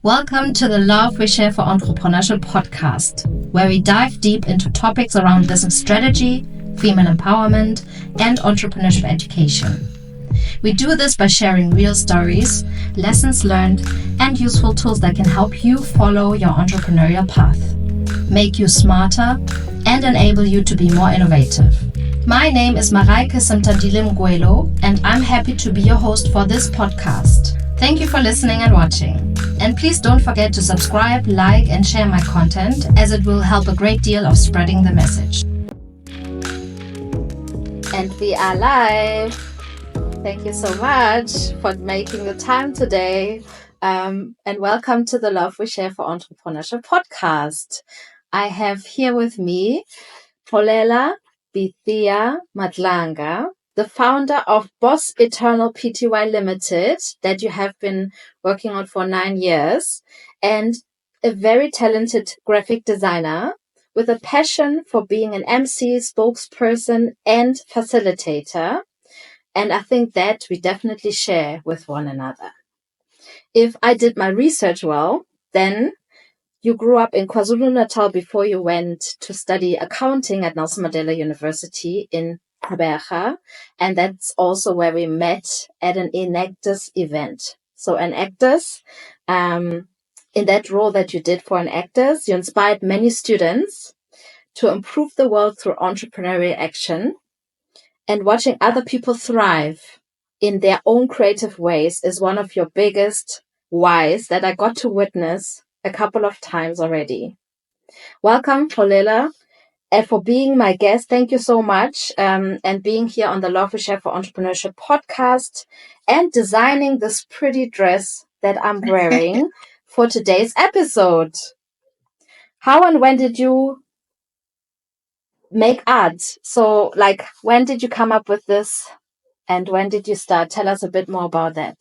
Welcome to the Love We Share for Entrepreneurship-Podcast, where we dive deep into topics around business strategy, female empowerment, and entrepreneurship education. We do this by sharing real stories, lessons learned, and useful tools that can help you follow your entrepreneurial path, make you smarter, and enable you to be more innovative. My name is Mareike Simtandile-Mgwelo, and I'm happy to be your host for this podcast. Thank you for listening and watching. And please don't forget to subscribe, like, and share my content, as it will help a great deal of spreading the message. And we are live. Thank you so much for making the time today. And welcome to the Love We Share for Entrepreneurship podcast. I have here with me Xolela Madlanga, the founder of Boss Eternal Pty Limited, that you have been working on for 9 years, and a very talented graphic designer with a passion for being an MC, spokesperson, and facilitator. And I think that we definitely share with one another. If I did my research well, then you grew up in KwaZulu-Natal before you went to study accounting at Nelson Mandela University in Gqeberha, and that's also where we met at an Enactus event. So Enactus, in that role that you did for Enactus, you inspired many students to improve the world through entrepreneurial action, and watching other people thrive in their own creative ways is one of your biggest whys that I got to witness a couple of times already. Welcome, Xolela. And for being my guest, thank you so much, and being here on the Love We Share for Entrepreneurship podcast and designing this pretty dress that I'm wearing for today's episode. How and when did you make art? So, when did you come up with this, and when did you start? Tell us a bit more about that.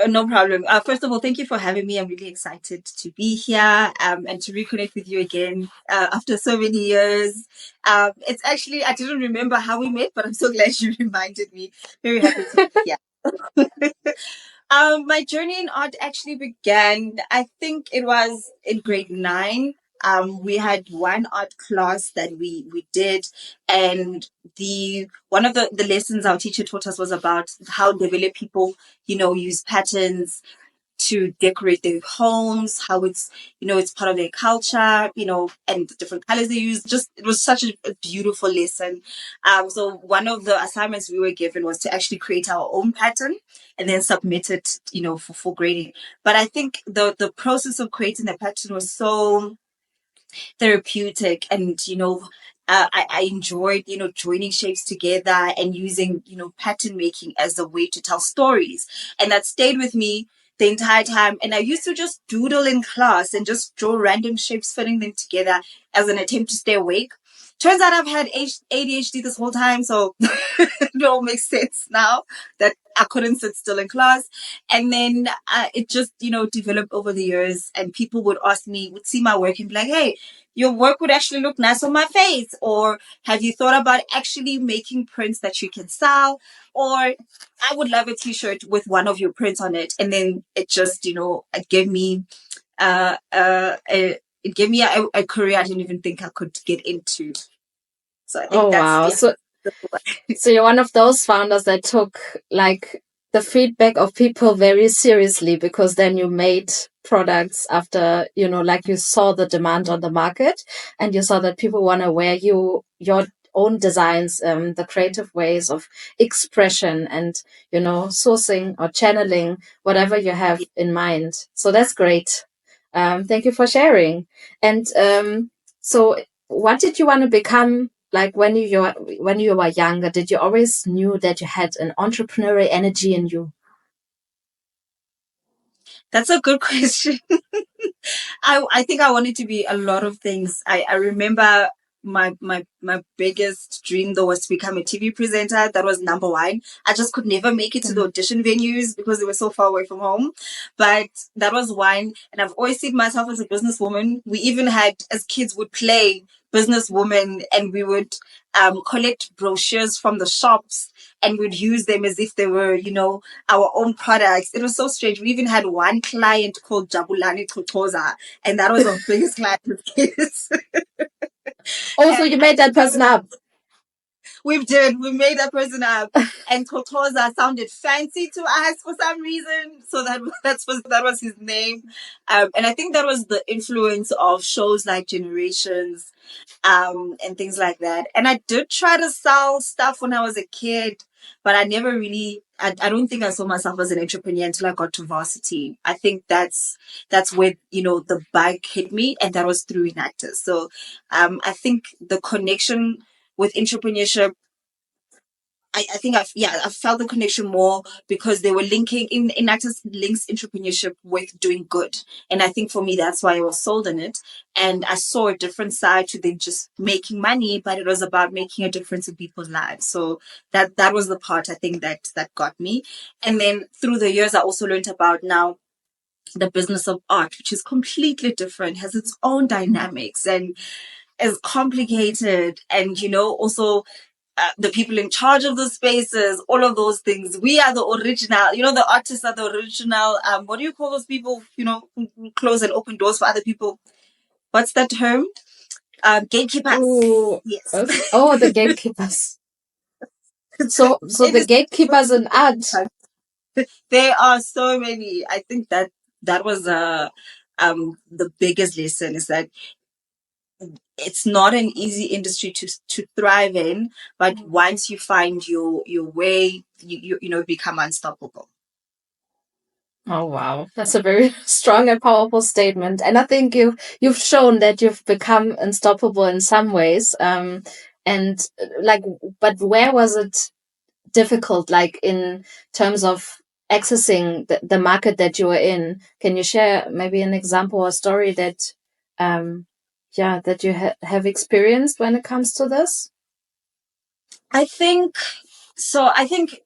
No problem. First of all, thank you for having me. I'm really excited to be here and to reconnect with you again after so many years. It's actually, I didn't remember how we met, but I'm so glad you reminded me. Very happy to be here. My journey in art actually began, I think it was in grade 9. We had one art class that we did, and one of the lessons our teacher taught us was about how develop people, use patterns to decorate their homes, how it's part of their culture, and the different colors they use. It was such a beautiful lesson. So one of the assignments we were given was to actually create our own pattern and then submit it, for grading. But I think the process of creating the pattern was so therapeutic, and I enjoyed joining shapes together and using pattern making as a way to tell stories, and that stayed with me the entire time. And I used to just doodle in class and just draw random shapes, fitting them together as an attempt to stay awake. Turns out I've had ADHD this whole time, so it all makes sense now that I couldn't sit still in class. And then it just, developed over the years, and people would see my work and be like, hey, your work would actually look nice on my face. Or have you thought about actually making prints that you can sell? Or I would love a t-shirt with one of your prints on it. And then it just, it gave me it gave me a career I didn't even think I could get into. So I think that's... Wow. So you're one of those founders that took the feedback of people very seriously, because then you made products after, you saw the demand on the market, and you saw that people want to wear your own designs, the creative ways of expression and, sourcing or channeling whatever you have in mind. So that's great. Thank you for sharing. And so what did you want to become when you were younger? Did you always knew that you had an entrepreneurial energy in you? That's a good question. I think I wanted to be a lot of things. I remember my biggest dream though was to become a TV presenter. That was number one. I just could never make it to the audition venues because they were so far away from home. But that was one. And I've always seen myself as a businesswoman. We even had, as kids, would play businesswoman, and we would collect brochures from the shops and we'd use them as if they were, our own products. It was so strange. We even had one client called Jabulani Tutoza, and that was our biggest client with kids. Also, you made that person up. We made that person up, and Totoza sounded fancy to us for some reason, so that was his name. And I think that was the influence of shows like Generations, and things like that. And I did try to sell stuff when I was a kid, but I never really. I don't think I saw myself as an entrepreneur until I got to varsity. I think that's where the bug hit me, and that was through Enactors. So I think the connection with entrepreneurship, I think I felt the connection more because they were linking in Actors links entrepreneurship with doing good. And I think for me that's why I was sold on it. And I saw a different side to them just making money, but it was about making a difference in people's lives. So that was the part I think that got me. And then through the years I also learned about now the business of art, which is completely different, has its own dynamics and is complicated. And also the people in charge of the spaces, all of those things. We are the original, the artists are the original. What do you call those people, who close and open doors for other people? What's that term? Gatekeepers. Ooh, Yes. oh, the gatekeepers. So the gatekeepers in art. There are so many. I think that was the biggest lesson is that it's not an easy industry to thrive in, but once you find your way, you become unstoppable. Oh wow, that's a very strong and powerful statement. And I think you've shown that you've become unstoppable in some ways. And like, but where was it difficult? Like in terms of accessing the market that you were in? Can you share maybe an example or story that, that you have experienced when it comes to this? I think so. I think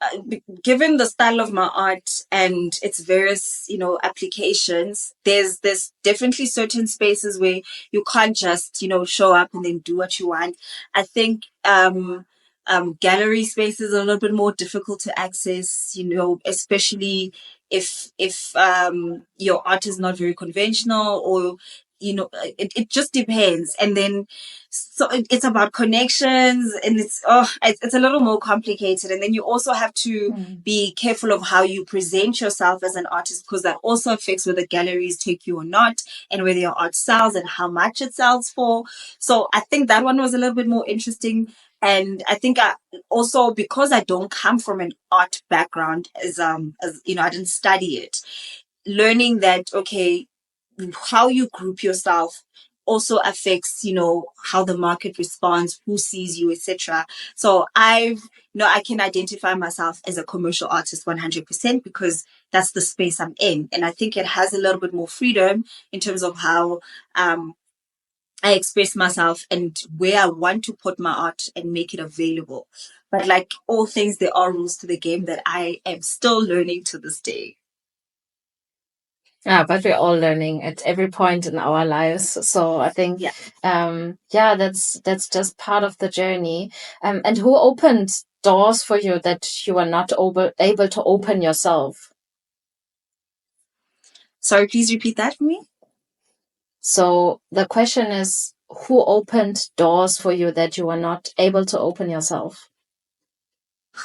given the style of my art and its various, applications, there's definitely certain spaces where you can't just, show up and then do what you want. I think gallery spaces are a little bit more difficult to access, especially if your art is not very conventional, or it just depends. And then so it's about connections, and it's a little more complicated. And then you also have to be careful of how you present yourself as an artist, because that also affects whether galleries take you or not, and whether your art sells and how much it sells for. So I think that one was a little bit more interesting. And I think also, because I don't come from an art background, as I didn't study it, learning that, okay, how you group yourself also affects, how the market responds, who sees you, etc. So I can identify myself as a commercial artist 100% because that's the space I'm in. And I think it has a little bit more freedom in terms of how I express myself and where I want to put my art and make it available. But like all things, there are rules to the game that I am still learning to this day. Yeah, but we're all learning at every point in our lives. So I think, that's just part of the journey. And who opened doors for you that you were not able to open yourself? Sorry, please repeat that for me. So the question is, who opened doors for you that you were not able to open yourself?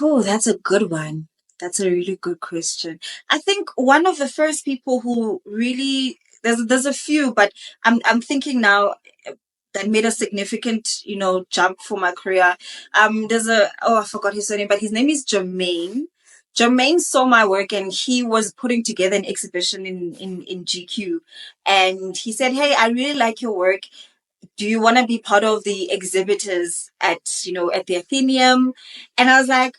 Oh, that's a good one. That's a really good question. I think one of the first people who really there's a few, but I'm thinking now that made a significant, jump for my career. I forgot his surname, but his name is Jermaine. Jermaine saw my work and he was putting together an exhibition in GQ. And he said, "Hey, I really like your work. Do you want to be part of the exhibitors at the Athenaeum?" And I was like,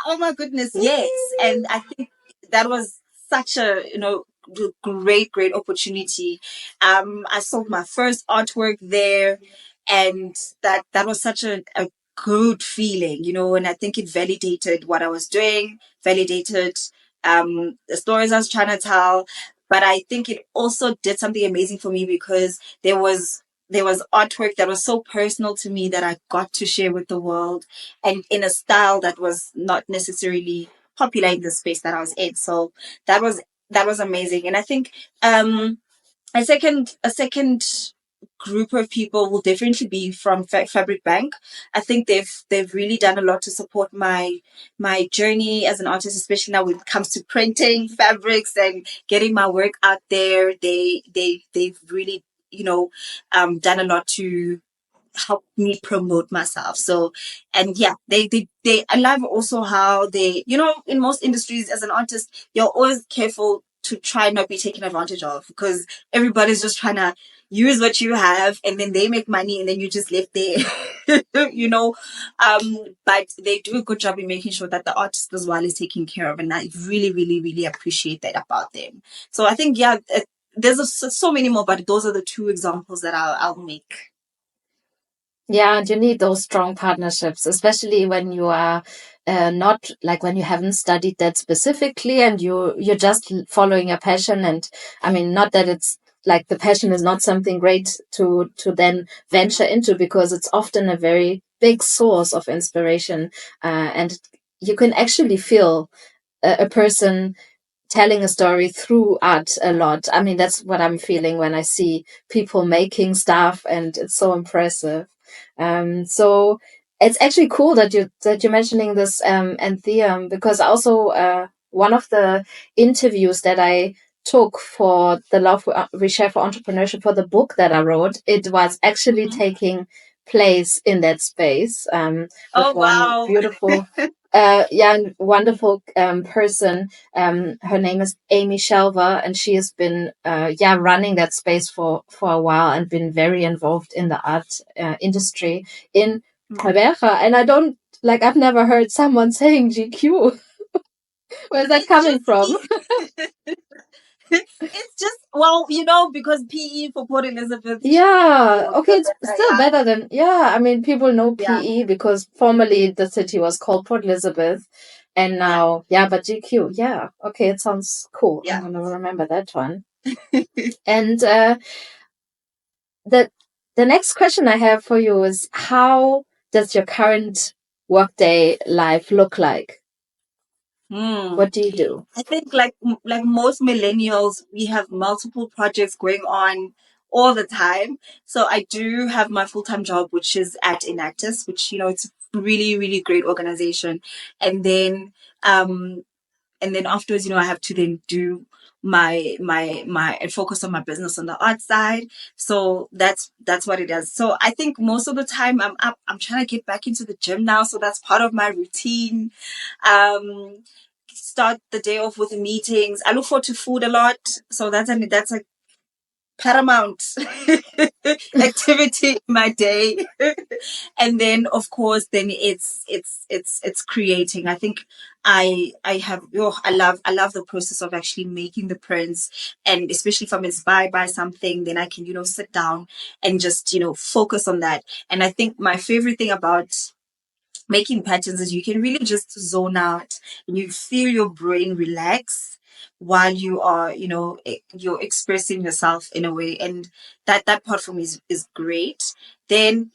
oh my goodness, yes. And I think that was such a, great opportunity. I sold my first artwork there, and that was such a good feeling, and I think it validated what I was doing, validated the stories I was trying to tell. But I think it also did something amazing for me because there was there was artwork that was so personal to me that I got to share with the world, and in a style that was not necessarily popular in the space that I was in. So that was amazing. And I think a second group of people will definitely be from Fabric Bank. I think they've really done a lot to support my journey as an artist, especially now when it comes to printing fabrics and getting my work out there. They've really, done a lot to help me promote myself. So, and yeah, I love also how they, in most industries as an artist, you're always careful to try not be taken advantage of, because everybody's just trying to use what you have, and then they make money and then you just left there. But they do a good job in making sure that the artist as well is taken care of, and I really, really, really appreciate that about them. So I think, yeah, there's so many more, but those are the two examples that I'll make. Yeah, and you need those strong partnerships, especially when you are not like when you haven't studied that specifically and you're just following a passion. And I mean, not that it's like the passion is not something great to then venture into, because it's often a very big source of inspiration, and you can actually feel a person telling a story through art a lot. I mean, that's what I'm feeling when I see people making stuff, and it's so impressive. So it's actually cool that you're mentioning this Antheum, because also one of the interviews that I took for the Love We Share for Entrepreneurship, for the book that I wrote, it was actually taking place in that space, with Oh, one wow. beautiful wonderful person. Her name is Amy Shelver, and she has been running that space for a while and been very involved in the art industry in Gqeberha. And I've never heard someone saying GQ. Where's that coming from? It's just, because PE for Port Elizabeth. Yeah, okay, it's still Yeah. better than, I mean, people know Yeah. PE because formerly the city was called Port Elizabeth, and now, but GQ, okay, it sounds cool. I'm Yeah. gonna remember that one. And the next question I have for you is, how does your current workday life look like? What do you do? I think like most millennials, we have multiple projects going on all the time. So I do have my full-time job, which is at Enactus, which, it's a really, really great organization. And then afterwards, I have to then do my and focus on my business on the art side. So that's what it is. So I think most of the time I'm trying to get back into the gym now, so that's part of my routine. Start the day off with meetings. I look forward to food a lot, so that's a paramount activity in my day. And then of course then it's creating. I think I have I love the process of actually making the prints, and especially if I'm inspired by something, then I can sit down and just focus on that. And I think my favorite thing about making patterns is you can really just zone out and you feel your brain relax while you are you're expressing yourself in a way. And that part for me is great. Then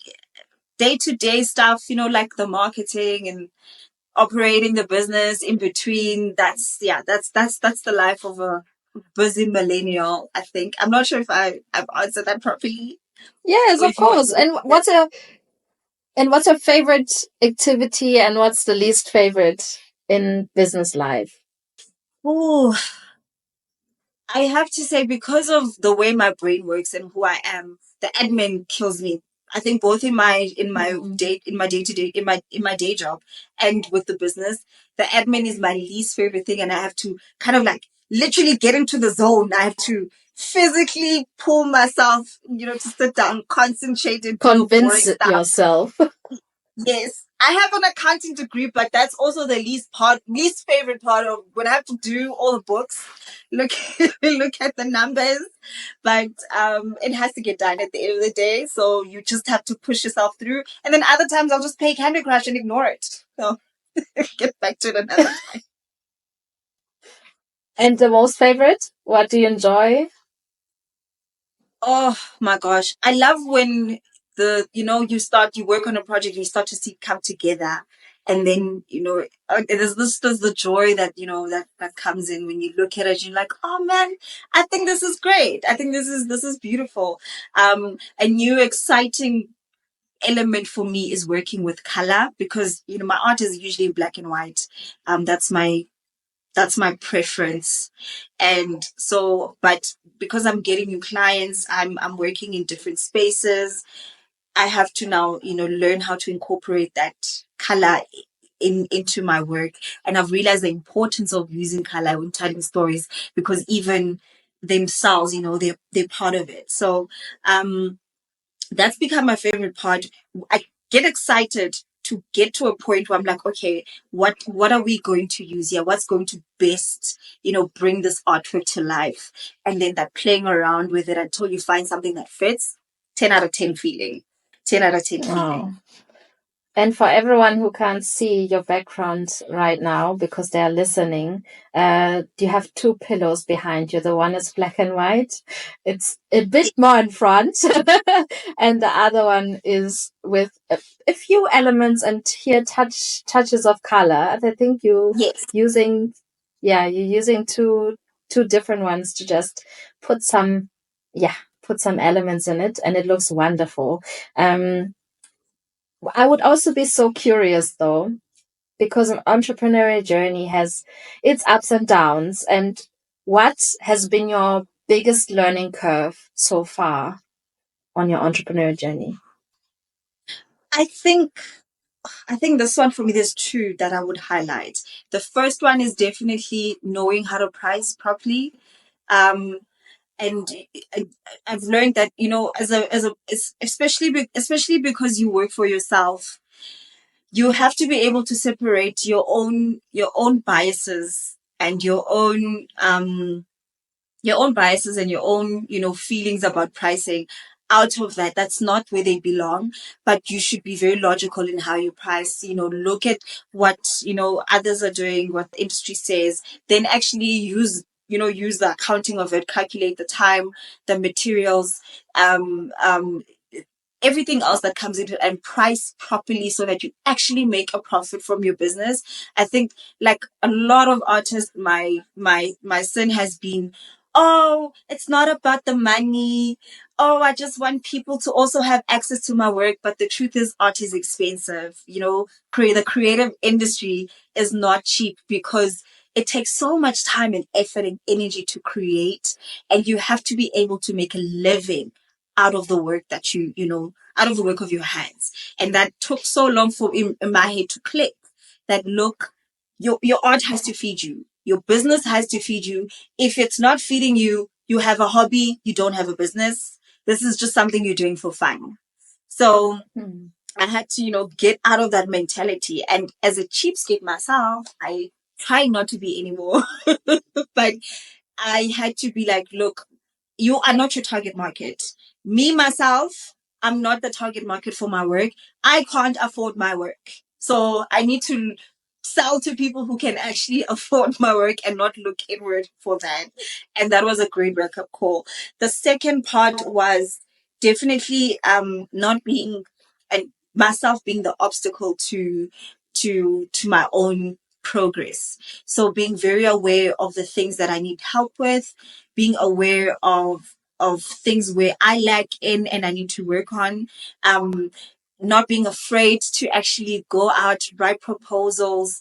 day-to-day stuff, like the marketing and operating the business in between, that's the life of a busy millennial. I think I'm not sure if I've answered that properly, Yes, or of if you want course. And what's your favorite activity, and what's the least favorite in business life? oh, I have to say, because of the way my brain works and who I am, the admin kills me. I think both in my day job and with the business, the admin is my least favorite thing, and I have to kind of like literally get into the zone. I have to physically pull myself, to sit down, concentrate, and do the boring Convince stuff. yourself. Yes, I have an accounting degree, but that's also the least favorite part of when I have to do all the books. Look, look at the numbers, but it has to get done at the end of the day. So you just have to push yourself through. And then other times I'll just play Candy Crush and ignore it. So get back to it another time. And the most favorite? What do you enjoy? Oh my gosh. I love when you work on a project, you start to see it come together. And then, there's the joy that, that comes in when you look at it. You're like, oh man, I think this is great. I think this is beautiful. A new exciting element for me is working with color because, my art is usually in black and white. That's my preference. And so, but because I'm getting new clients, I'm working in different spaces. I have to now, learn how to incorporate that color into my work. And I've realized the importance of using color when telling stories because even themselves, they're part of it. So that's become my favorite part. I get excited to get to a point where I'm like, okay, what are we going to use here? What's going to best, bring this artwork to life? And then that playing around with it until you find something that fits. 10 out of 10 feeling. 10 out of 10 Oh. feeling. And for everyone who can't see your background right now because they are listening, you have two pillows behind you. The one is black and white. It's a bit more in front. And the other one is with a few elements and here touches of color. I think Yes. you're using two different ones to just put some, put some elements in it and it looks wonderful. I would also be so curious though, because an entrepreneurial journey has its ups and downs. And what has been your biggest learning curve so far on your entrepreneurial journey? I think I think this one for me, there's two that I would highlight. The first one is definitely knowing how to price properly. Um, and I- I've learned that especially because you work for yourself, you have to be able to separate your own biases and your own biases and your own feelings about pricing out of that. That's not where they belong, but you should be very logical in how you price. Look at what others are doing, what the industry says, then actually use the accounting of it, calculate the time, the materials, everything else that comes into it, and price properly so that you actually make a profit from your business. I think, like a lot of artists, my sin has been, oh, it's not about the money. Oh, I just want people to also have access to my work. But the truth is, art is expensive. The creative industry is not cheap because it takes so much time and effort and energy to create, and you have to be able to make a living out of the work that out of the work of your hands. And that took so long for in my head to click that, look, your art has to feed you. Your business has to feed you. If it's not feeding you, you have a hobby, you don't have a business. This is just something you're doing for fun. So Hmm. I had to, get out of that mentality. And as a cheapskate myself, I try not to be anymore. But I had to be like, look, you are not your target market. Me, myself, I'm not the target market for my work. I can't afford my work. So I need to sell to people who can actually afford my work and not look inward for that. And that was a great wake up call. The second part was definitely not being and myself being the obstacle to my own progress. So being very aware of the things that I need help with, being aware of things where I lack in and I need to work on. Not being afraid to actually go out, write proposals,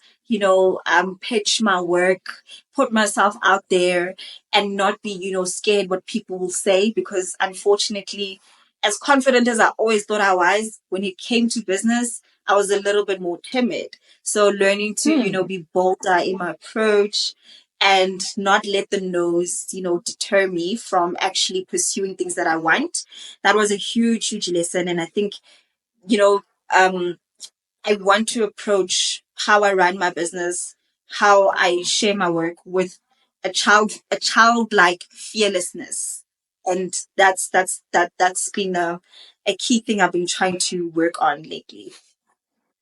pitch my work, put myself out there, and not be, scared what people will say. Because unfortunately, as confident as I always thought I was, when it came to business, I was a little bit more timid. So learning to, Hmm. be bolder in my approach and not let the no's, deter me from actually pursuing things that I want. That was a huge, huge lesson. And I think, you know, um, I want to approach how I run my business, how I share my work with a childlike fearlessness. And that's been a key thing I've been trying to work on lately.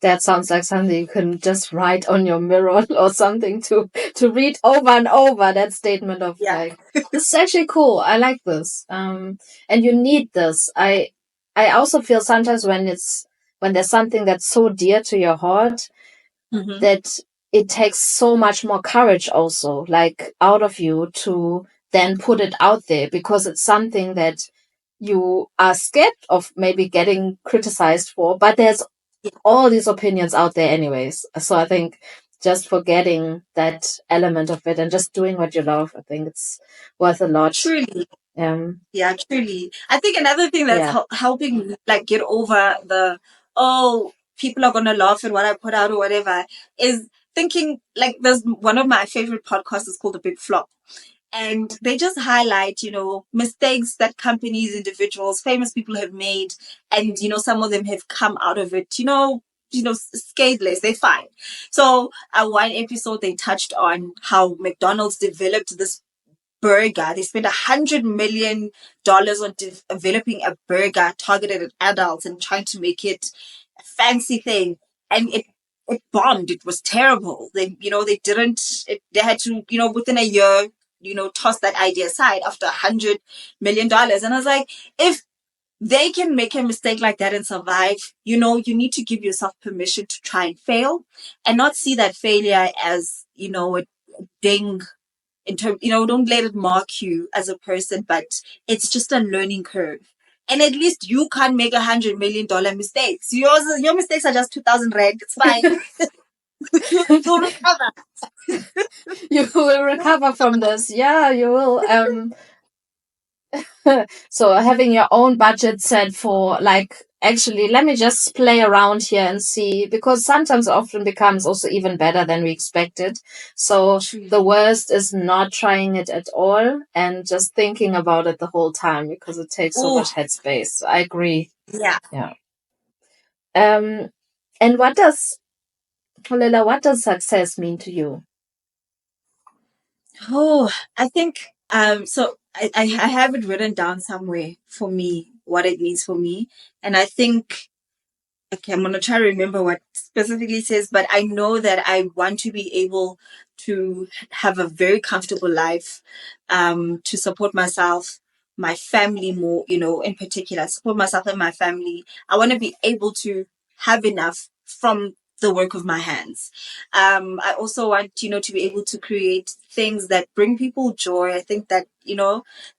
That sounds like something you can just write on your mirror or something to read over and over. That statement of Yeah. like, this is actually cool. I like this. And you need this. I also feel sometimes when there's something that's so dear to your heart Mm-hmm. that it takes so much more courage also, like out of you to then put it out there because it's something that you are scared of maybe getting criticized for, but there's all these opinions out there anyways. So I think just forgetting that element of it and just doing what you love, I think it's worth a lot. Truly. Um, Yeah, truly. I think another thing that's yeah. helping me like get over the, oh, people are gonna laugh at what I put out or whatever, is thinking like there's one of my favorite podcasts is called The Big Flop. And they just highlight, mistakes that companies, individuals, famous people have made. And, some of them have come out of it, scatheless. They're fine. So one episode, they touched on how McDonald's developed this burger. They spent $100 million on developing a burger targeted at adults and trying to make it a fancy thing. And it bombed. It was terrible. They had to, within a year, toss that idea aside after $100 million. And I was like, if they can make a mistake like that and survive, you need to give yourself permission to try and fail and not see that failure as, a ding don't let it mark you as a person, but it's just a learning curve. And at least you can't make $100 million mistakes. Your mistakes are just 2,000 rand. It's fine. You'll recover. You will recover from this. Yeah, you will. So having your own budget set for like, actually, let me just play around here and see, because sometimes it often becomes also even better than we expected. So the worst is not trying it at all and just thinking about it the whole time because it takes so much headspace. I agree. Yeah. Yeah. And Xolela, what does success mean to you? Oh, I think so I have it written down somewhere for me, what it means for me. And I think, okay, I'm gonna try to remember what specifically says, but I know that I want to be able to have a very comfortable life, to support myself, my family more, in particular, support myself and my family. I want to be able to have enough from the work of my hands. I also want, to be able to create things that bring people joy. I think that,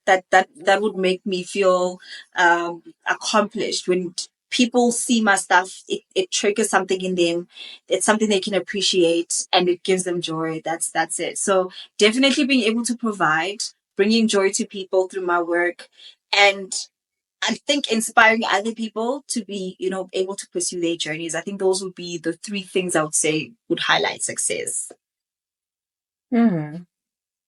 that would make me feel accomplished when people see my stuff. It triggers something in them. It's something they can appreciate and it gives them joy. That's it. So definitely being able to provide, bringing joy to people through my work, and I think inspiring other people to be, able to pursue their journeys. I think those would be the three things I would say would highlight success. Hmm.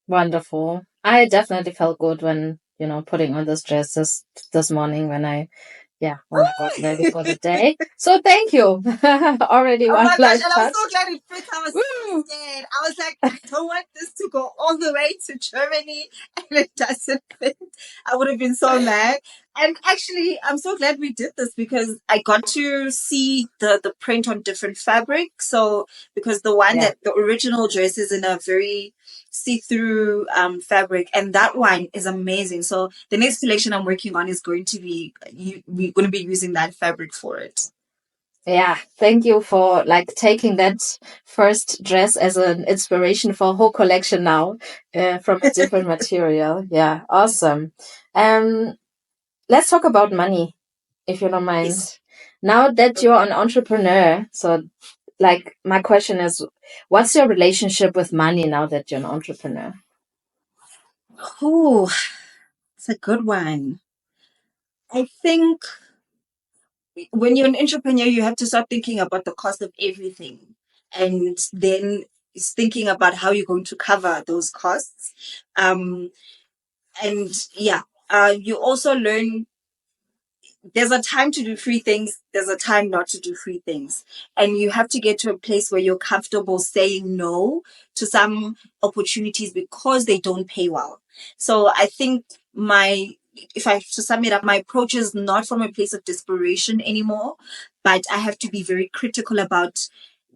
Wonderful. I definitely felt good when, putting on this dress this morning when I got ready for the day. So thank you. Already Oh one my gosh, life and I'm touch. so glad it fit. I was so scared. I was like, I don't want this to go all the way to Germany and it doesn't fit. I would have been so mad. And actually, I'm so glad we did this because I got to see the print on different fabric. So, because the original dress is in a very see-through fabric, and that one is amazing. So, the next collection I'm working on is going to be, we're going to be using that fabric for it. Yeah, thank you for like taking that first dress as an inspiration for a whole collection now, from a different material. Yeah, awesome. Let's talk about money, if you don't mind. Yes. Now that you're an entrepreneur, so like my question is, what's your relationship with money now that you're an entrepreneur? Oh, it's a good one. I think when you're an entrepreneur, you have to start thinking about the cost of everything. And then it's thinking about how you're going to cover those costs. And yeah, you also learn there's a time to do free things, there's a time not to do free things. And you have to get to a place where you're comfortable saying no to some opportunities because they don't pay well. So I think my if I to sum it up, my approach is not from a place of desperation anymore, but I have to be very critical about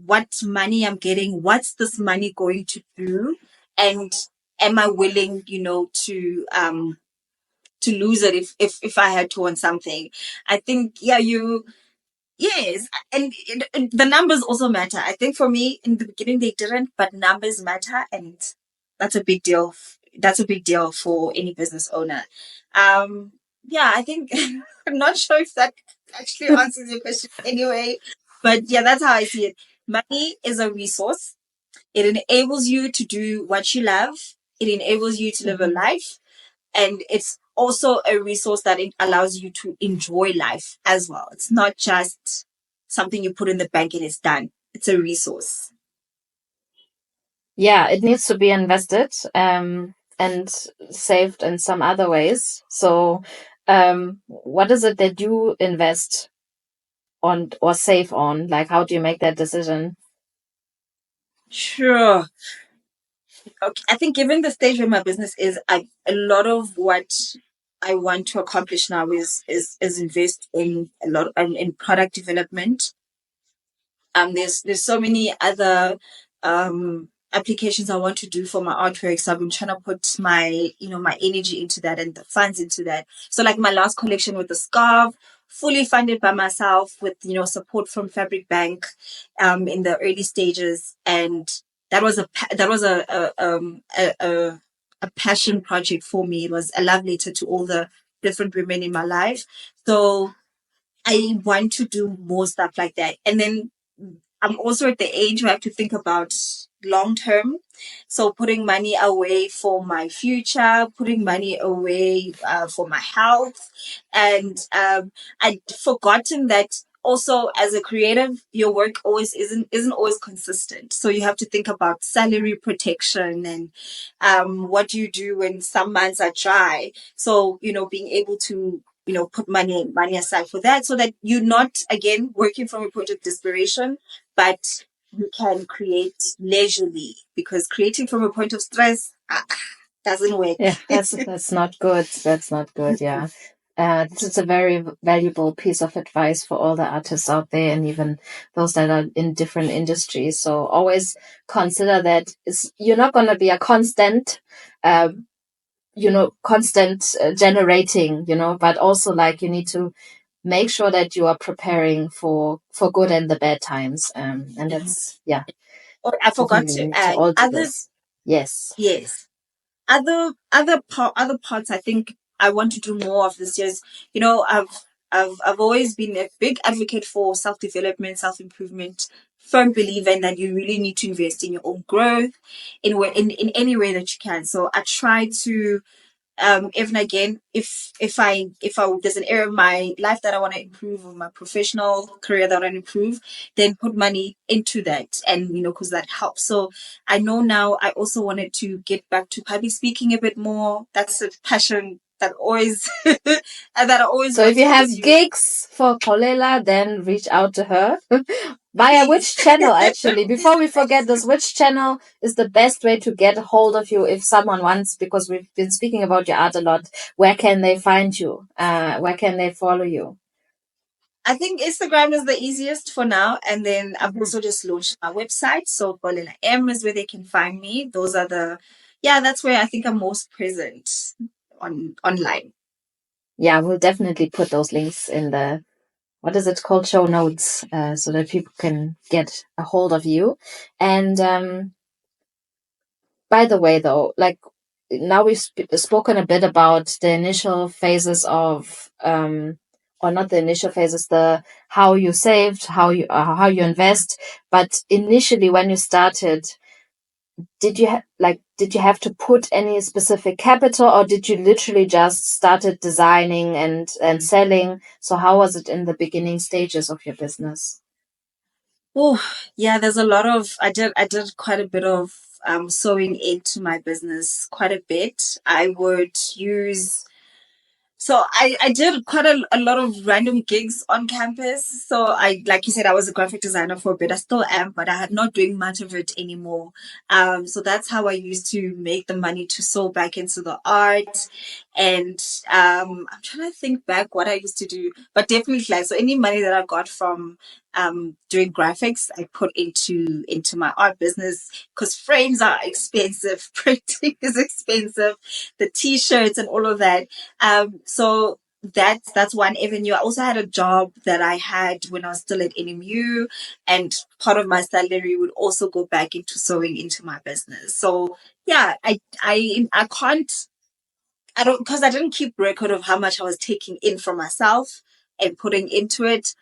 what money I'm getting, what's this money going to do, and am I willing, to lose it if I had to on something. I think, yeah, yes, and the numbers also matter. I think for me in the beginning they didn't, but numbers matter, and that's a big deal. That's a big deal for any business owner. Yeah, I think I'm not sure if that actually answers your question anyway, but yeah, that's how I see it. Money is a resource. It enables you to do what you love. It enables you to live a life, and it's also a resource that it allows you to enjoy life as well. It's not just something you put in the bank and it's done. It's a resource. Yeah, it needs to be invested and saved in some other ways. So, what is it that you invest on or save on? Like, how do you make that decision? Sure. Okay. I think given the stage where my business is, a lot of what I want to accomplish now is invest in a lot in product development. There's so many other applications I want to do for my artwork. So I've been trying to put my energy into that and the funds into that. So like my last collection with the scarf, fully funded by myself with support from Fabric Bank, in the early stages, and that was a passion project for me. It was a love letter to all the different women in my life. So I want to do more stuff like that. And then I'm also at the age where I have to think about long term. So putting money away for my future, putting money away for my health. And I'd forgotten that also as a creative, your work always isn't always consistent. So you have to think about salary protection and what you do when some months are dry. So, being able to put money aside for that, so that you're not again working from a point of desperation, but you can create leisurely, because creating from a point of stress doesn't work. Yeah, that's not good. That's not good. Yeah. This is a very valuable piece of advice for all the artists out there and even those that are in different industries. So always consider that you're not going to be a constant, uh, generating, but also like you need to make sure that you are preparing for good and the bad times. And that's, yeah, Oh, I I think forgot we to need to add all do other. this. Yes. Yes, other parts I think I want to do more of this year is, I've always been a big advocate for self-development, self-improvement, firm believer in that you really need to invest in your own growth in any way that you can. So I try to, even again, if I there's an area of my life that I want to improve, or my professional career that I want to improve, then put money into that, and because that helps. So I know now I also wanted to get back to public speaking a bit more. That's a passion that always and that I always So if want you to have pursue. gigs for Xolela, then reach out to her. Via which channel, actually? Before we forget this, which channel is the best way to get a hold of you if someone wants, because we've been speaking about your art a lot. Where can they find you? Where can they follow you? I think Instagram is the easiest for now, and then I've also just launched my website. So Xolela M is where they can find me. Those are yeah, that's where I think I'm most present online. Yeah, we'll definitely put those links in the, what is it called, show notes, so that people can get a hold of you. And by the way, though, like now we've spoken a bit about the initial phases of, or not the initial phases, the how you saved, how you invest. But initially, when you started, did you have to put any specific capital, or did you literally just started designing and selling? So how was it in the beginning stages of your business? Oh, yeah, there's a lot of I did quite a bit of sewing into my business, quite a bit. I would use So I did quite a lot of random gigs on campus. So like you said, I was a graphic designer for a bit. I still am, but I'm not doing much of it anymore. So that's how I used to make the money to sew back into the art. And I'm trying to think back what I used to do, but definitely like, so any money that I got from doing graphics, I put into my art business, because frames are expensive, printing is expensive, the t-shirts and all of that. So that's one avenue. I also had a job that I had when I was still at NMU, and part of my salary would also go back into sewing into my business. So yeah, I can't, I don't, because I didn't keep record of how much I was taking in from myself and putting into it.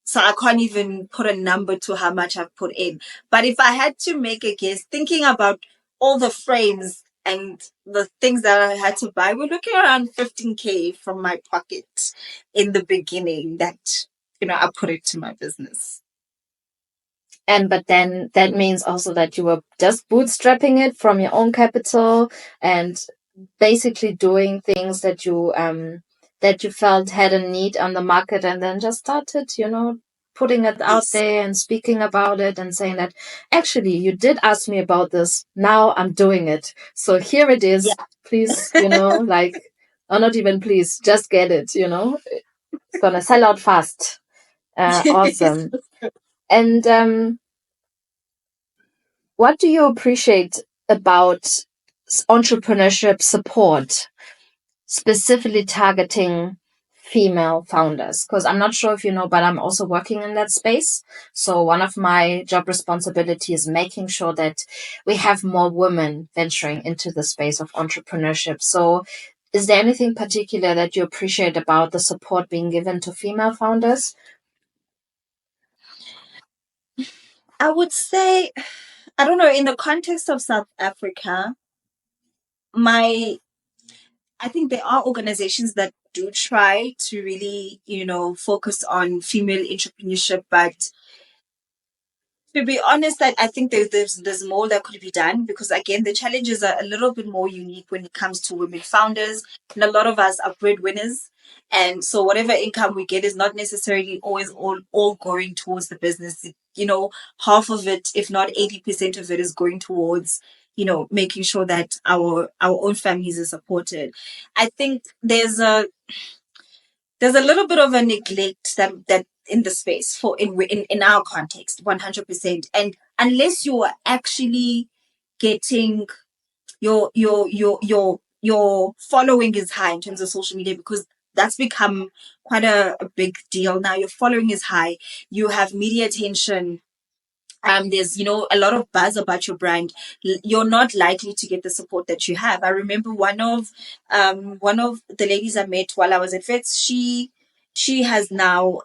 So I can't even put a number to how much I've put in. But if I had to make a guess, thinking about all the frames and the things that I had to buy, we're looking around 15K from my pocket in the beginning that, I put it to my business. But then that means also that you were just bootstrapping it from your own capital and basically doing things that you felt had a need on the market, and then just started, putting it out Yes. there and speaking about it and saying that actually you did ask me about this. Now I'm doing it. So here it is. Yeah. Please, like, or not even please, just get it, It's gonna sell out fast. Yes. Awesome. And what do you appreciate about entrepreneurship support, specifically targeting female founders? Because I'm not sure if you know, but I'm also working in that space. So one of my job responsibilities is making sure that we have more women venturing into the space of entrepreneurship. So is there anything particular that you appreciate about the support being given to female founders? I would say, I don't know, in the context of South Africa, my I think there are organizations that do try to really, focus on female entrepreneurship, but to be honest, I think there's more that could be done, because again, the challenges are a little bit more unique when it comes to women founders, and a lot of us are breadwinners, and so whatever income we get is not necessarily always all going towards the business. Half of it, if not 80% of it, is going towards making sure that our own families are supported. I think there's a little bit of a neglect that in the space for in our context, 100%. And unless you are actually getting your following is high in terms of social media, because that's become quite a big deal now. Your following is high, you have media attention, there's a lot of buzz about your brand, you're not likely to get the support that you have. I remember one of the ladies I met while I was at Feds, she has now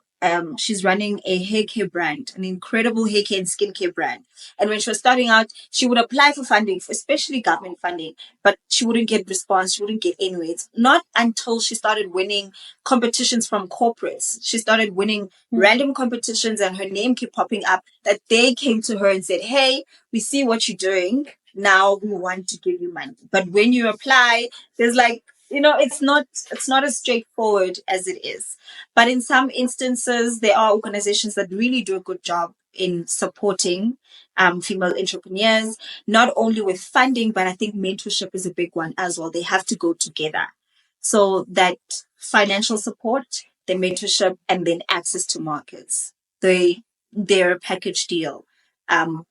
she's running a hair care brand, an incredible hair care and skincare brand. And when she was starting out, she would apply for funding, especially government funding, but she wouldn't get response. She wouldn't get anywhere. It's not until she started winning competitions from corporates, she started winning random competitions, and her name kept popping up, that they came to her and said, "Hey, we see what you're doing. Now we want to give you money." But when you apply, there's like, it's not as straightforward as it is. But in some instances, there are organizations that really do a good job in supporting female entrepreneurs, not only with funding, but I think mentorship is a big one as well. They have to go together. So that financial support, the mentorship, and then access to markets. They're a package deal. Um,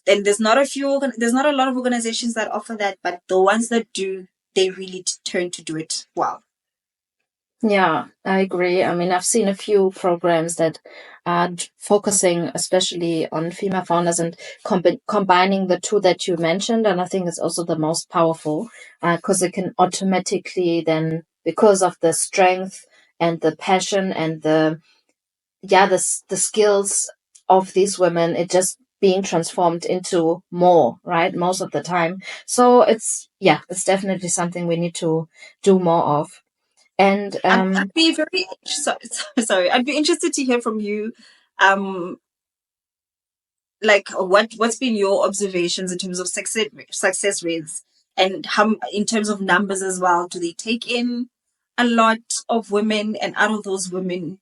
and there's not a lot of organizations that offer that, but the ones that do, they really turn to do it well. Yeah, I agree. I mean, I've seen a few programs that are focusing especially on female founders and combining the two that you mentioned. And I think it's also the most powerful because it can automatically then, because of the strength and the passion and the skills of these women, it just being transformed into more, right? Most of the time. So it's definitely something we need to do more of. And I'd be sorry. I'd be interested to hear from you. Like, what's been your observations in terms of success rates, and how, in terms of numbers as well? Do they take in a lot of women, and out of those women,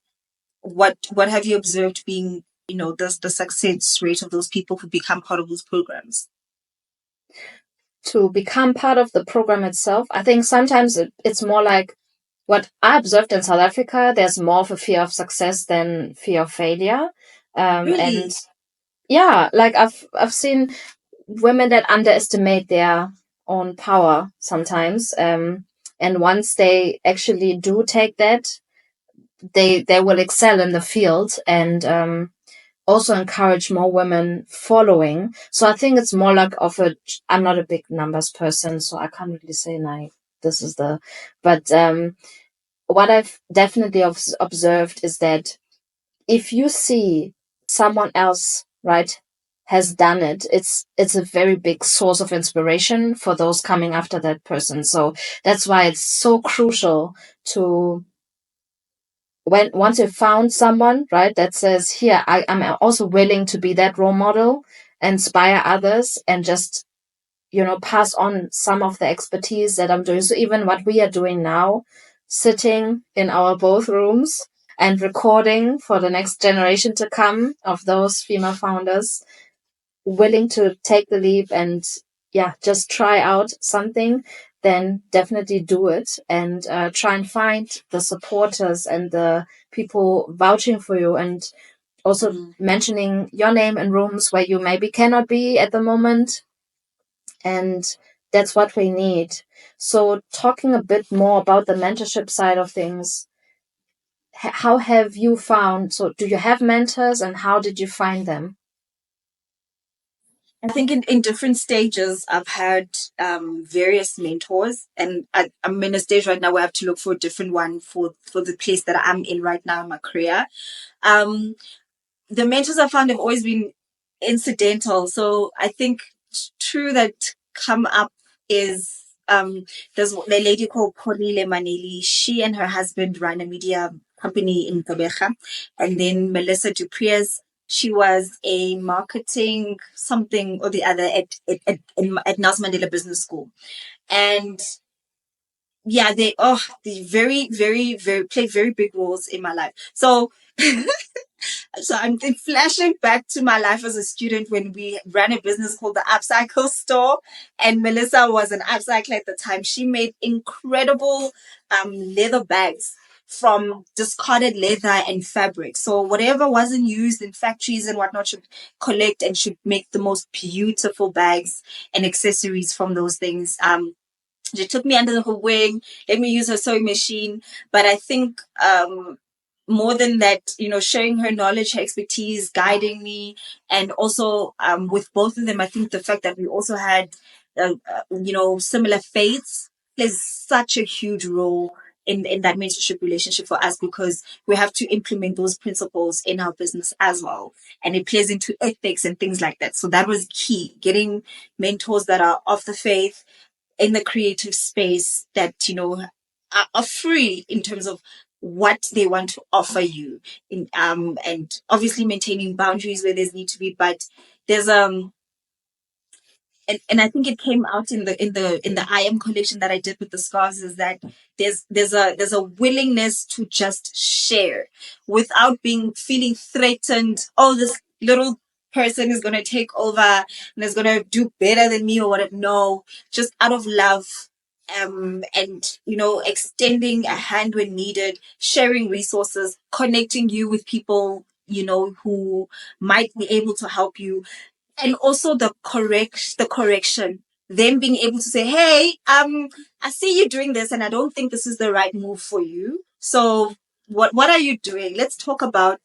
what have you observed being the success rate of those people who become part of those programs? to become part of the program itself. I think sometimes it's more like what I observed in South Africa. There's more of a fear of success than fear of failure. And Really? yeah, like I've seen women that underestimate their own power sometimes. And once they actually do take that, they will excel in the field, and also encourage more women following. So I think it's more like I'm not a big numbers person, so I can't really say like this is but what I've definitely observed is that if you see someone else, right, has done it, it's a very big source of inspiration for those coming after that person. So that's why it's so crucial to, once you've found someone, right, that says, here, I'm also willing to be that role model, inspire others, and just, pass on some of the expertise that I'm doing. So even what we are doing now, sitting in our both rooms and recording for the next generation to come of those female founders, willing to take the leap and just try out something, then definitely do it, and try and find the supporters and the people vouching for you, and also mentioning your name in rooms where you maybe cannot be at the moment. And that's what we need. So talking a bit more about the mentorship side of things, how have you found, so do you have mentors, and how did you find them? I think in different stages, I've had various mentors, and I'm in a stage right now where I have to look for a different one for the place that I'm in right now in my career. The mentors I found have always been incidental. So I think two that come up is there's a lady called Polile Maneli. She and her husband run a media company in Gqeberha. And then Melissa Dupriez, she was a marketing something or the other at Nelson Mandela Business School. And yeah, they very, very, very played very big roles in my life. So So I'm flashing back to my life as a student when we ran a business called the Upcycle Store, and Melissa was an upcycler at the time. She made incredible leather bags from discarded leather and fabric. So whatever wasn't used in factories and whatnot should collect and should make the most beautiful bags and accessories from those things. She took me under her wing, let me use her sewing machine. But I think more than that, sharing her knowledge, her expertise, guiding me, and also with both of them, I think the fact that we also had, similar faiths plays such a huge role in that mentorship relationship for us, because we have to implement those principles in our business as well. And it plays into ethics and things like that. So that was key, getting mentors that are of the faith in the creative space that are free in terms of what they want to offer you in and obviously maintaining boundaries where there's need to be, but there's and I think it came out in the I am collection that I did with the scarves, is that there's a willingness to just share without feeling threatened. Oh, this little person is gonna take over and is gonna do better than me or whatever. No, just out of love. And extending a hand when needed, sharing resources, connecting you with people who might be able to help you, and also the correction, them being able to say, hey, I see you doing this and I don't think this is the right move for you, so what are you doing? Let's talk about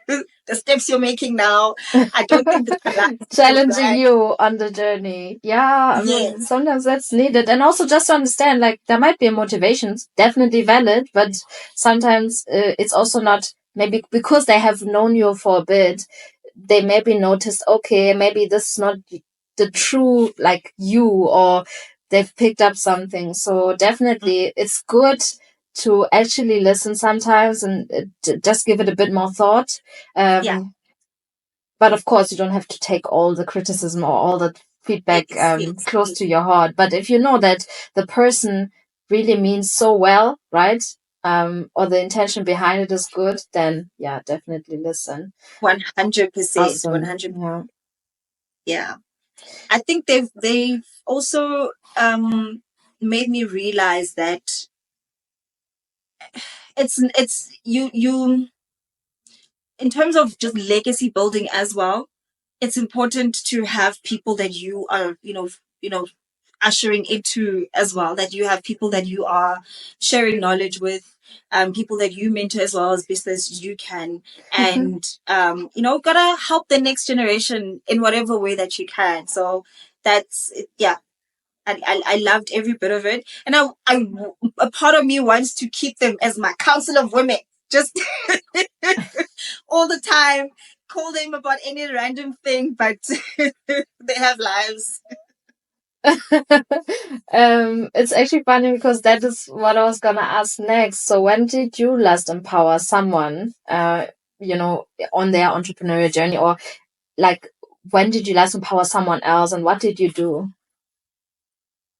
the steps you're making now. I don't think this is right. Challenging you on the journey. Yeah, I mean, Yes. sometimes that's needed. And also just to understand, like, there might be motivations, definitely valid, but sometimes it's also not, maybe because they have known you for a bit, they maybe noticed, okay, maybe this is not the true, like, you, or they've picked up something. So definitely it's good to actually listen sometimes, and just give it a bit more thought. Yeah. But of course, you don't have to take all the criticism or all the feedback Yes. close to your heart. But if you know that the person really means so well, right? Or the intention behind it is good, then yeah, definitely listen. 100%. Awesome. 100%. Yeah. Yeah. I think they've also made me realize that it's you in terms of just legacy building as well. It's important to have people that you are ushering into as well. That you have people that you are sharing knowledge with, people that you mentor as well as best as you can, and gotta help the next generation in whatever way that you can. So that's it. Yeah, I loved every bit of it, and a part of me wants to keep them as my council of women, just all the time, call them about any random thing, but they have lives. It's actually funny because that is what I was gonna ask next. So when did you last empower someone, on their entrepreneurial journey, or like when did you last empower someone else, and what did you do?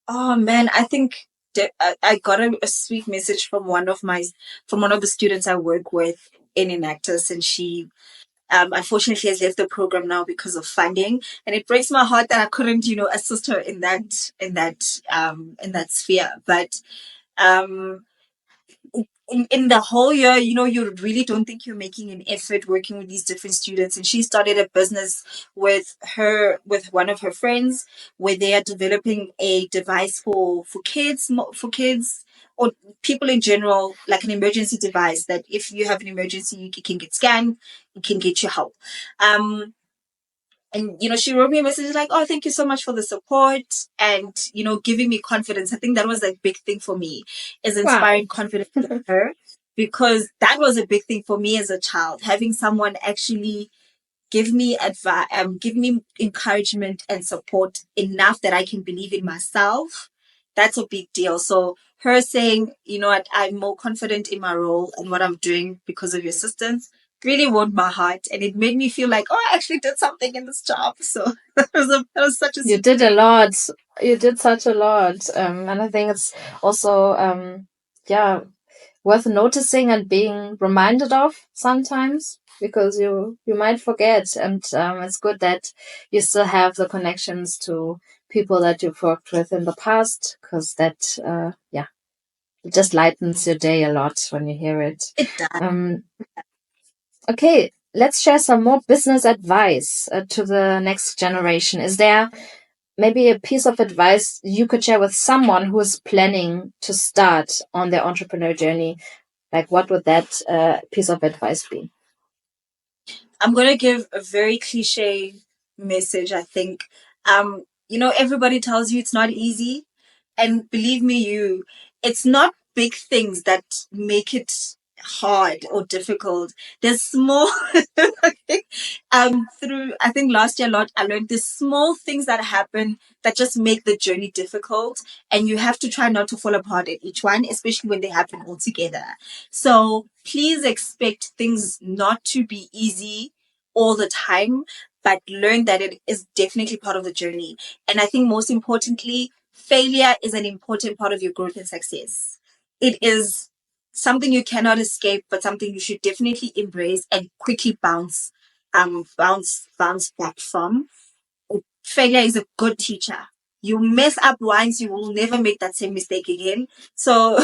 Oh man, I think I got a sweet message from one of the students I work with in Enactus, and she unfortunately has left the program now because of funding, and it breaks my heart that I couldn't assist her in that sphere. But um in the whole year, you really don't think you're making an effort working with these different students. And she started a business with one of her friends, where they are developing a device for kids, for kids or people in general, like an emergency device that if you have an emergency, you can get scanned, you can get your help. And she wrote me a message like, oh, thank you so much for the support, and giving me confidence. I think that was a big thing for me, is Wow. inspiring confidence in her, because that was a big thing for me as a child, having someone actually give me advice, give me encouragement and support enough that I can believe in myself. That's a big deal. So her saying, what, I'm more confident in my role and what I'm doing because of your assistance, really warmed my heart, and it made me feel like, oh, I actually did something in this job. So that was such a You sweet did a thing. lot. You did such a lot. And I think it's also, yeah, worth noticing and being reminded of sometimes, because you might forget. And it's good that you still have the connections to people that you've worked with in the past, because that, it just lightens your day a lot when you hear it. It does. Um, okay, let's share some more business advice to the next generation. Is there maybe a piece of advice you could share with someone who is planning to start on their entrepreneur journey? Like, what would that piece of advice be? I'm going to give a very cliche message, I think. Everybody tells you it's not easy. And believe me, it's not big things that make it hard or difficult. There's small, I think last year, a lot, I learned there's small things that happen that just make the journey difficult. And you have to try not to fall apart at each one, especially when they happen all together. So please expect things not to be easy all the time, but learn that it is definitely part of the journey. And I think most importantly, failure is an important part of your growth and success. It is something you cannot escape, but something you should definitely embrace and quickly bounce back from. Failure is a good teacher. You mess up once, you will never make that same mistake again. So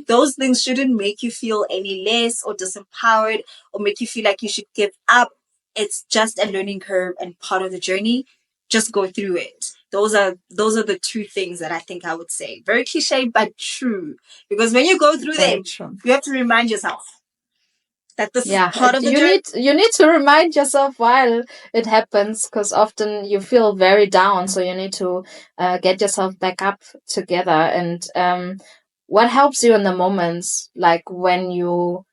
those things shouldn't make you feel any less or disempowered or make you feel like you should give up. It's just a learning curve and part of the journey. Just go through it. Those are the two things that I think I would say. Very cliche, but true. Because when you go through Very them, true. you have to remind yourself that this is Yeah, part of the you journey. need to remind yourself while it happens, because often you feel very down. So you need to get yourself back up together. And what helps you in the moments, like when you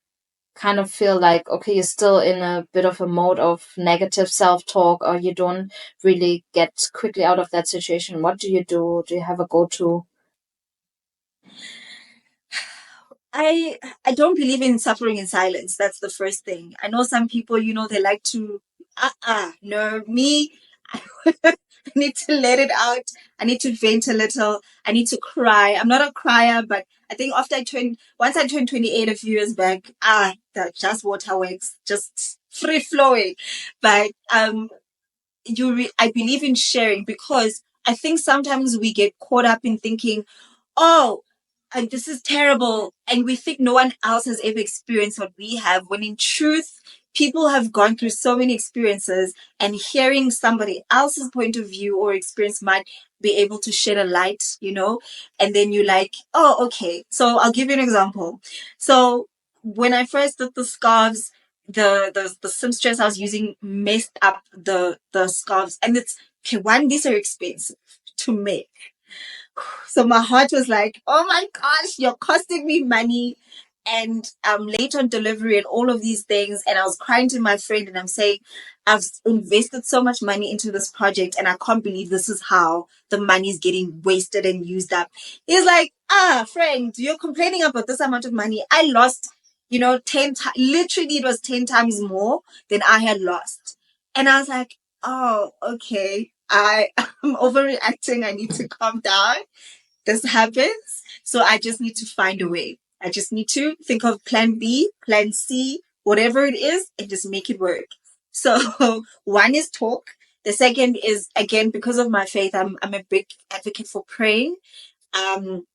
kind of feel like, okay, you're still in a bit of a mode of negative self-talk, or you don't really get quickly out of that situation? What do you do? Do you have a go-to? I don't believe in suffering in silence. That's the first thing. I know some people, they like to no, me, I need to let it out. I need to vent a little. I need to cry. I'm not a crier, but I think once I turned 28 a few years back, that just waterworks, just free flowing. But I believe in sharing, because I think sometimes we get caught up in thinking, oh, and this is terrible, and we think no one else has ever experienced what we have, when in truth, people have gone through so many experiences, and hearing somebody else's point of view or experience might be able to shed a light, and then you're like, oh, okay. So I'll give you an example. So when I first did the scarves, the seamstress I was using messed up the scarves, and it's okay. One, these are expensive to make, so my heart was like, oh my gosh, you're costing me money. And I'm late on delivery and all of these things. And I was crying to my friend and I'm saying, I've invested so much money into this project and I can't believe this is how the money is getting wasted and used up. He's like, friend, you're complaining about this amount of money. I lost, 10 times, literally it was 10 times more than I had lost. And I was like, oh, okay. I am overreacting. I need to calm down. This happens. So I just need to find a way. I just need to think of plan B, plan C, whatever it is, and just make it work. So one is talk. The second is, again, because of my faith, I'm a big advocate for praying. Um,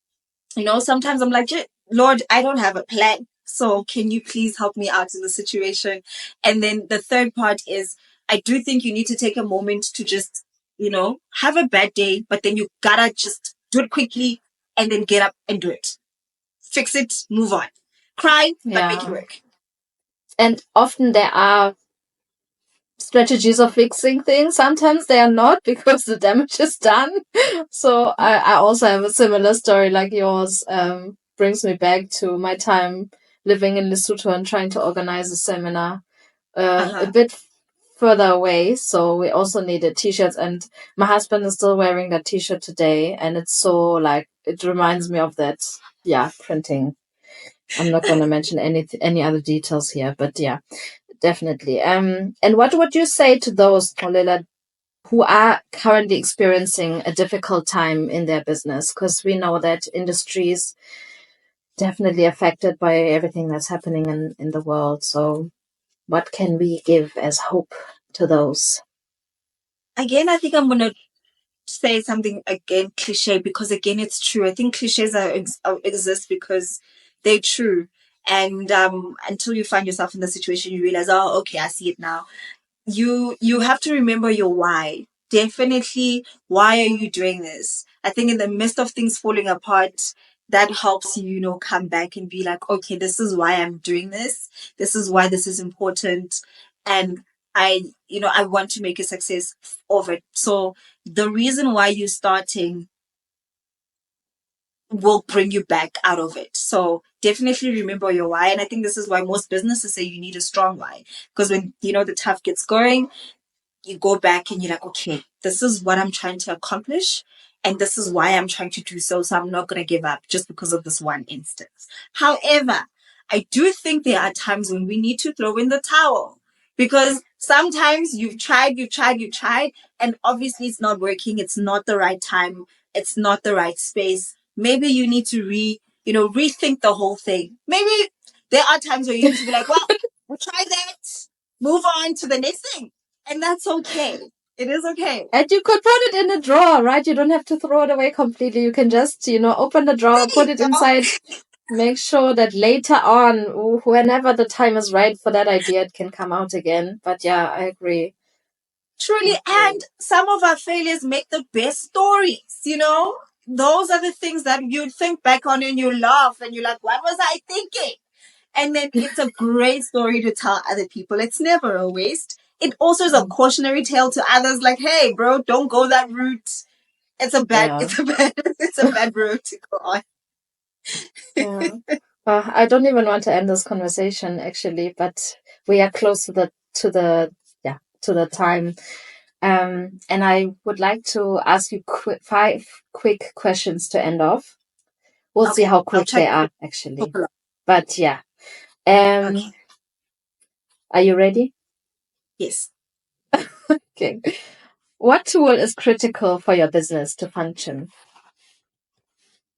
sometimes I'm like, Lord, I don't have a plan. So can you please help me out in the situation? And then the third part is, I do think you need to take a moment to just, have a bad day, but then you gotta just do it quickly and then get up and do it. Fix it, move on. Cry, but make it work. And often there are strategies of fixing things. Sometimes they are not, because the damage is done. So I also have a similar story like yours. Brings me back to my time living in Lesotho and trying to organize a seminar a bit further away. So we also needed t-shirts, and my husband is still wearing that t-shirt today. And it's so it reminds me of that. Yeah, printing. I'm not going to mention any other details here, but yeah, definitely. And what would you say to those, Xolela, who are currently experiencing a difficult time in their business? Because we know that industry is definitely affected by everything that's happening in the world. So what can we give as hope to those? Again, I think I'm going to say something again cliche, because again it's true. I think cliches exist because they're true, and until you find yourself in the situation, you realize, oh, okay, I see it now. You have to remember your why. Definitely, why are you doing this? I think in the midst of things falling apart, that helps you, come back and be like, okay, this is why I'm doing this. This is why this is important. And I want to make a success of it. So the reason why you're starting will bring you back out of it. So definitely remember your why. And I think this is why most businesses say you need a strong why. Because when, the tough gets going, you go back and you're like, okay, this is what I'm trying to accomplish. And this is why I'm trying to do so. So I'm not going to give up just because of this one instance. However, I do think there are times when we need to throw in the towel, because sometimes you've tried, and obviously it's not working. It's not the right time. It's not the right space. Maybe you need to rethink the whole thing. Maybe there are times where you need to be like, well, we'll try that. Move on to the next thing. And that's okay. It is okay. And you could put it in a drawer, right? You don't have to throw it away completely. You can just, open the drawer, put it inside, make sure that later on, whenever the time is right for that idea, it can come out again. But yeah, I agree. Truly. And some of our failures make the best stories, Those are the things that you think back on and you laugh and you're like, what was I thinking? And then it's a great story to tell other people. It's never a waste. It also is a cautionary tale to others, like, hey, bro, don't go that route. It's a bad road to go on. Yeah. I don't even want to end this conversation actually, but we are close to the time. And I would like to ask you 5 quick questions to end off. We'll see how quick they are actually. But yeah. Okay. Are you ready? Yes. Okay. What tool is critical for your business to function?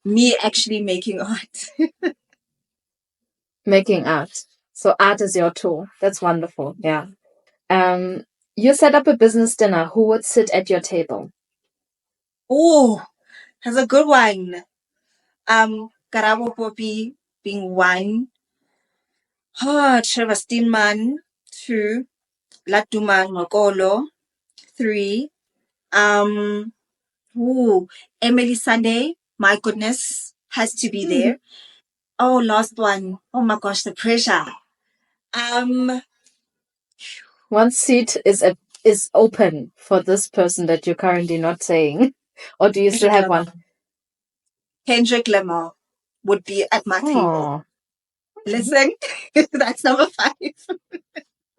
Me actually making art. Making art. So art is your tool. That's wonderful. Yeah. you set up a business dinner, who would sit at your table? Oh, that's a good one. Karabo Poppy being one. Oh, Trevor Steenman. Two. Latuman Makolo. Three. Um, Emeli Sandé. My goodness, has to be there. Oh, last one. Oh my gosh, the pressure. Um, One seat is open for this person that you're currently not saying, or do you still have one? Kendrick Lamar would be at my table. Oh, Listen, that's number 5.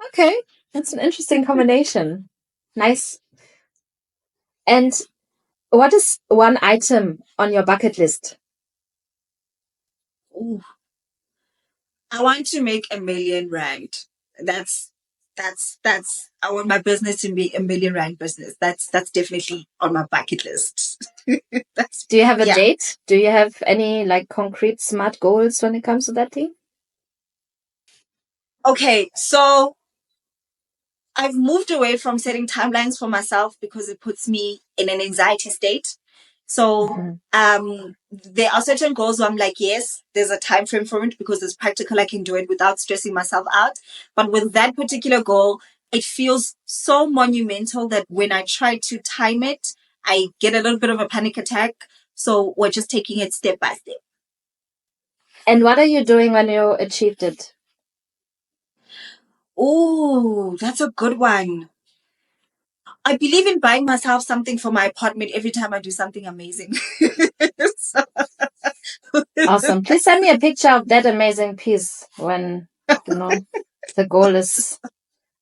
okay. That's an interesting combination. Nice. And what is one item on your bucket list? Ooh, I want to make R1,000,000. That's I want my business to be R1,000,000 business. That's definitely on my bucket list. That's Do you have a yeah. date? Do you have any like concrete smart goals when it comes to that thing? Okay, so I've moved away from setting timelines for myself because it puts me in an anxiety state. So there are certain goals where I'm like, yes, there's a time frame for it because it's practical. I can do it without stressing myself out. But with that particular goal, it feels so monumental that when I try to time it, I get a little bit of a panic attack. So we're just taking it step by step. And what are you doing when you achieved it? Oh, that's a good one. I believe in buying myself something for my apartment every time I do something amazing. So- Awesome. Please send me a picture of that amazing piece when, the goal is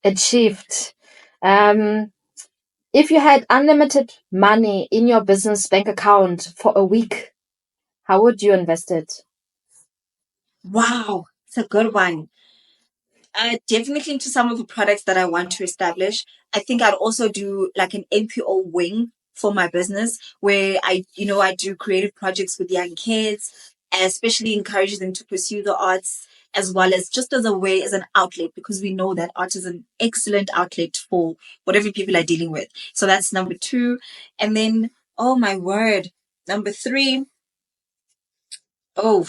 achieved. If you had unlimited money in your business bank account for a week, how would you invest it? Wow, it's a good one. Definitely into some of the products that I want to establish. I think I'd also do like an NPO wing for my business where I do creative projects with young kids, especially encourage them to pursue the arts as well as just as a way, as an outlet, because we know that art is an excellent outlet for whatever people are dealing with. So that's number 2. And then, oh my word, number 3. Oh,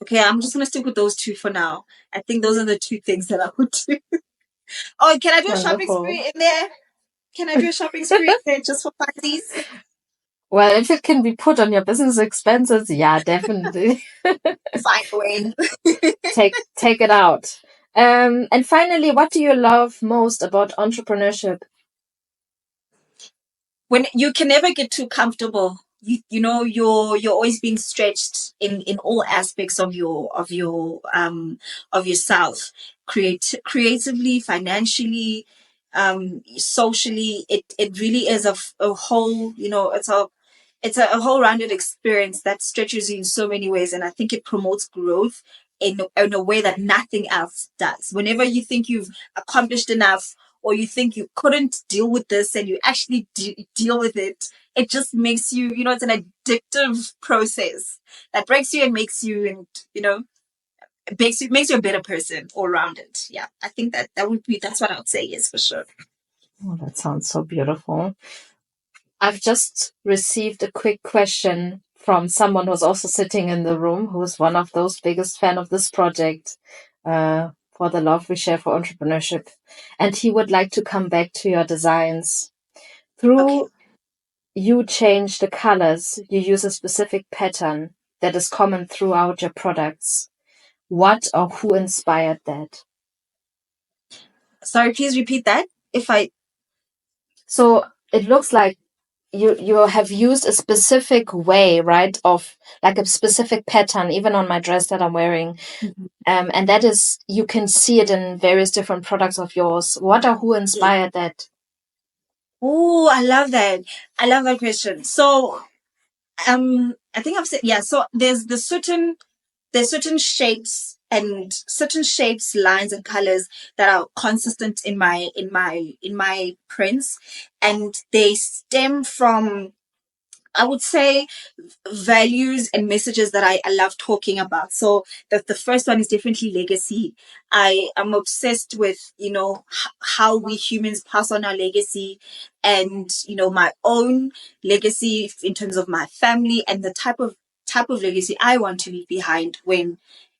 okay. I'm just going to stick with those 2 for now. I think those are the 2 things that I would do. Oh, can I do a shopping Wonderful. spree in there? Can I do a shopping spree in there just for funsies? Well, if it can be put on your business expenses, yeah, definitely. Fine, Wayne. Take it out. And finally, what do you love most about entrepreneurship? When you can never get too comfortable. You're always being stretched in all aspects of yourself. Creatively, financially, socially. It really is a whole, it's a whole rounded experience that stretches you in so many ways. And I think it promotes growth in a way that nothing else does. Whenever you think you've accomplished enough or you think you couldn't deal with this and you actually deal with it, it just makes you, it's an addictive process that breaks you and makes you, and, it makes you a better person all around it. Yeah. I think that's what I would say, yes, for sure. Oh, that sounds so beautiful. I've just received a quick question from someone who's also sitting in the room, who's one of those biggest fan of this project, for the love we share for entrepreneurship. And he would like to come back to your designs. Okay. Through you change the colors, you use a specific pattern that is common throughout your products. What or who inspired that? Sorry, please repeat that. So it looks like you have used a specific way, right, of like a specific pattern, even on my dress that I'm wearing. And that is, you can see it in various different products of yours. What or who inspired that? Oh, I love that. I love that question. So, I think I've said, yeah. So there's certain shapes, lines, and colors that are consistent in my prints, and they stem from I would say values and messages that I love talking about. So the first one is definitely legacy. I am obsessed with, how we humans pass on our legacy, and, my own legacy in terms of my family, and the type of legacy I want to leave behind when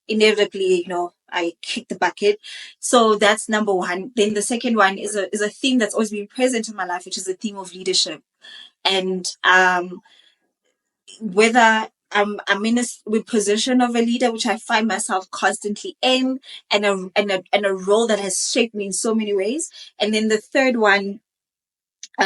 inevitably, I kick the bucket. So that's number one. Then the second one is a theme that's always been present in my life, which is the theme of leadership. And whether I'm in a position of a leader, which I find myself constantly in, and a role that has shaped me in so many ways. And then the third one,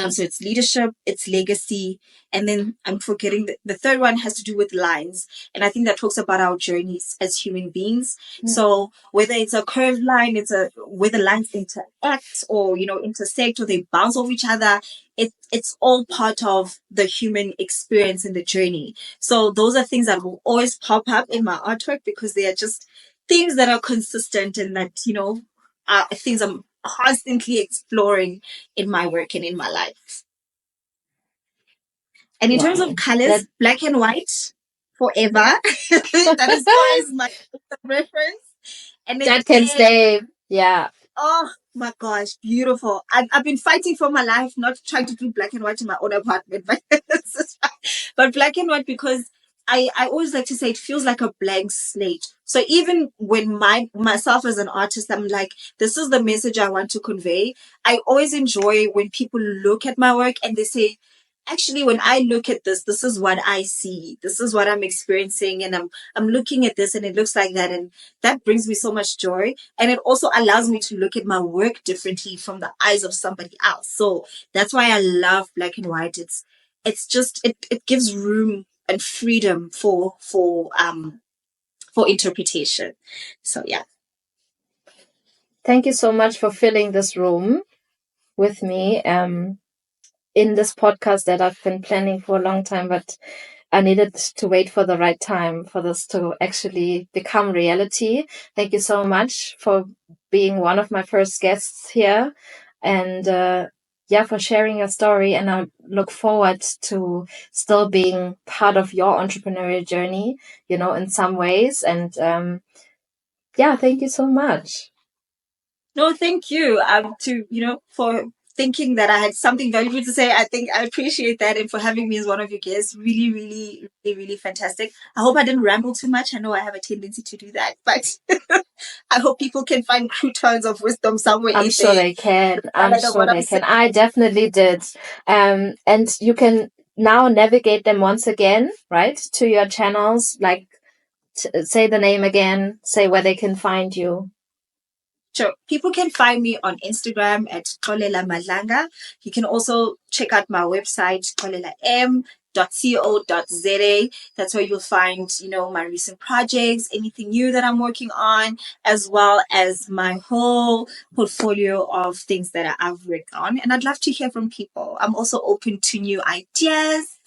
so it's leadership, it's legacy, and then I'm forgetting the third one has to do with lines. And I think that talks about our journeys as human beings. Mm. So whether it's a curved line, where the lines interact or, intersect, or they bounce off each other, it's all part of the human experience in the journey. So those are things that will always pop up in my artwork, because they are just things that are consistent, and that, are things I'm constantly exploring in my work and in my life. And in terms of colors, black and white forever. That is always my reference. And that can stay. Yeah. Oh my gosh, beautiful. I've been fighting for my life, not trying to do black and white in my own apartment, but black and white, because I always like to say it feels like a blank slate. So even when myself as an artist, I'm like, this is the message I want to convey. I always enjoy when people look at my work and they say, actually, when I look at this is what I see. This is what I'm experiencing. And I'm looking at this and it looks like that. And that brings me so much joy. And it also allows me to look at my work differently from the eyes of somebody else. So that's why I love black and white. It's just, it gives room and freedom for interpretation. So yeah. Thank you so much for filling this room with me in this podcast that I've been planning for a long time, but I needed to wait for the right time for this to actually become reality. Thank you so much for being one of my first guests here, and for sharing your story. And I look forward to still being part of your entrepreneurial journey, in some ways. And thank you so much. No, thank you. For thinking that I had something valuable to say. I think I appreciate that, and for having me as one of your guests. Really, really, really, really fantastic. I hope I didn't ramble too much. I know I have a tendency to do that, but I hope people can find croutons of wisdom somewhere. I'm sure they can. I definitely did. And you can now navigate them once again, right, to your channels. Like, say the name again. Say where they can find you. Sure. People can find me on Instagram at Xolela Madlanga. You can also check out my website, xolelaM.co.za. That's where you'll find, my recent projects, anything new that I'm working on, as well as my whole portfolio of things that I've worked on. And I'd love to hear from people. I'm also open to new ideas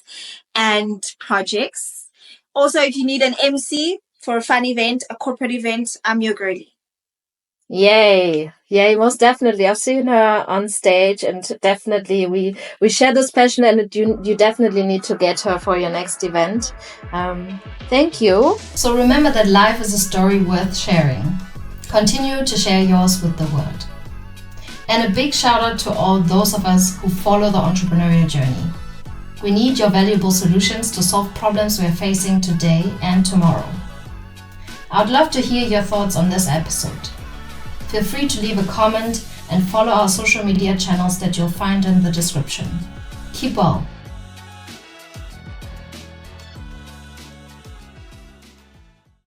and projects. Also, if you need an MC for a fun event, a corporate event, I'm your girlie. Yay, most definitely. I've seen her on stage, and definitely we share this passion, and you definitely need to get her for your next event. Thank you. So remember that life is a story worth sharing. Continue to share yours with the world. And a big shout out to all those of us who follow the entrepreneurial journey. We need your valuable solutions to solve problems we're facing today and tomorrow. I'd love to hear your thoughts on this episode. Feel free to leave a comment and follow our social media channels that you'll find in the description. Keep well.